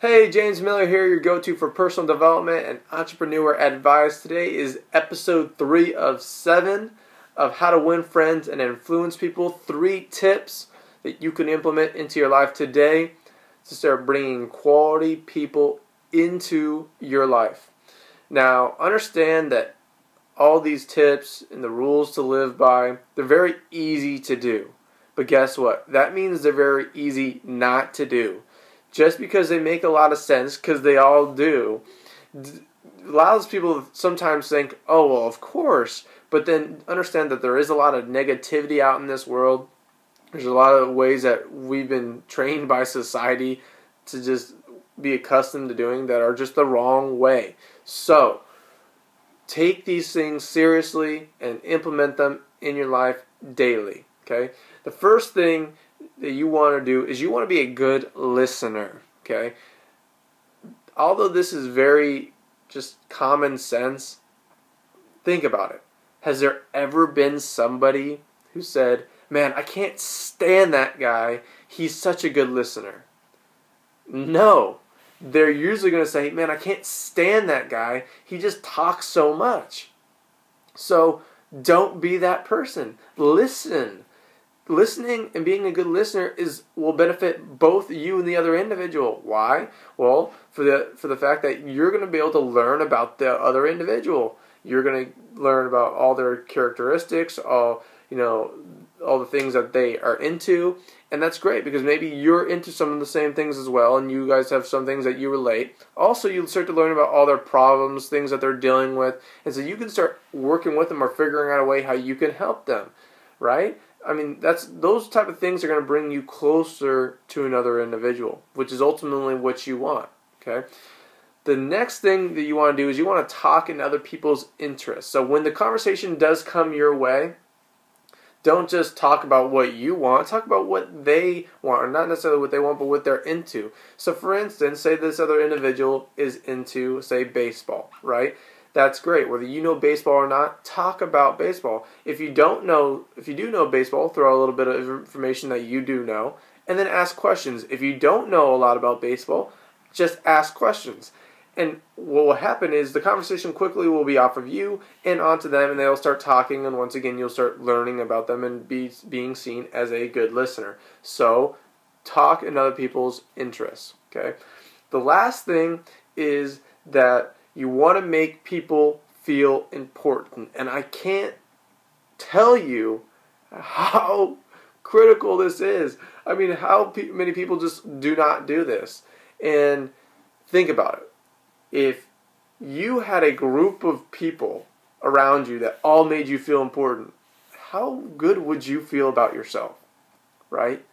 Hey, James Miller here, your go-to for personal development and entrepreneur advice. Today is episode 3 of 7 of how to win friends and influence people. 3 tips that you can implement into your life today to start bringing quality people into your life. Now, understand that all these tips and the rules to live by, they're very easy to do. But guess what? That means they're very easy not to do. Just because they make a lot of sense, because they all do, allows people to sometimes think, oh, well, of course. But then understand that there is a lot of negativity out in this world. There's a lot of ways that we've been trained by society to just be accustomed to doing that are just the wrong way. So, take these things seriously and implement them in your life daily. Okay? The first thing that you want to do is you want to be a good listener, okay? Although this is very just common sense, think about it. Has there ever been somebody who said, man, I can't stand that guy, he's such a good listener? No. They're usually going to say, man, I can't stand that guy, he just talks so much. So don't be that person. Listen. Listening and being a good listener will benefit both you and the other individual. Why? Well, for the fact that you're going to be able to learn about the other individual. You're going to learn about all their characteristics, all the things that they are into, and that's great because maybe you're into some of the same things as well, and you guys have some things that you relate. Also, you'll start to learn about all their problems, things that they're dealing with, and so you can start working with them or figuring out a way how you can help them, right? I mean, those type of things are going to bring you closer to another individual, which is ultimately what you want, okay? The next thing that you want to do is you want to talk in other people's interests. So when the conversation does come your way, don't just talk about what you want. Talk about what they want, or not necessarily what they want, but what they're into. So for instance, say this other individual is into, say, baseball, right? That's great. Whether you know baseball or not, talk about baseball. If you do know baseball, throw a little bit of information that you do know, and then ask questions. If you don't know a lot about baseball, just ask questions. And what will happen is the conversation quickly will be off of you and onto them, and they'll start talking, and once again, you'll start learning about them and being seen as a good listener. So, talk in other people's interests, okay? The last thing is that you want to make people feel important. And I can't tell you how critical this is. I mean, how many people just do not do this. And think about it. If you had a group of people around you that all made you feel important, how good would you feel about yourself, right?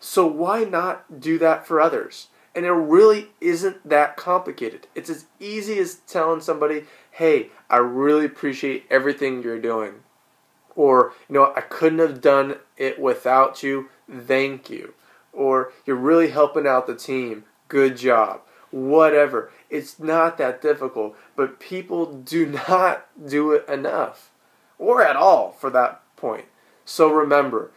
So why not do that for others? And it really isn't that complicated. It's as easy as telling somebody, hey, I really appreciate everything you're doing. Or, I couldn't have done it without you. Thank you. Or, you're really helping out the team. Good job. Whatever. It's not that difficult. But people do not do it enough. Or at all, for that point. So remember,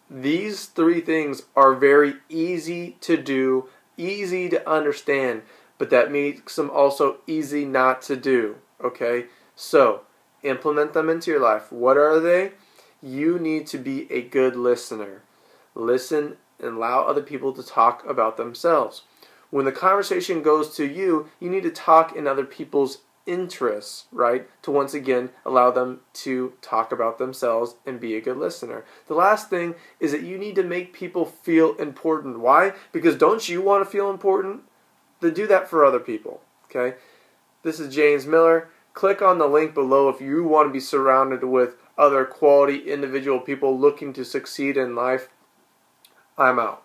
these 3 things are very easy to do, easy to understand, but that makes them also easy not to do, okay? So, implement them into your life. What are they? You need to be a good listener. Listen and allow other people to talk about themselves. When the conversation goes to you, you need to talk in other people's interests, right? To once again allow them to talk about themselves and be a good listener. The last thing is that you need to make people feel important. Why? Because don't you want to feel important? Then do that for other people, okay? This is James Miller. Click on the link below if you want to be surrounded with other quality individual people looking to succeed in life. I'm out.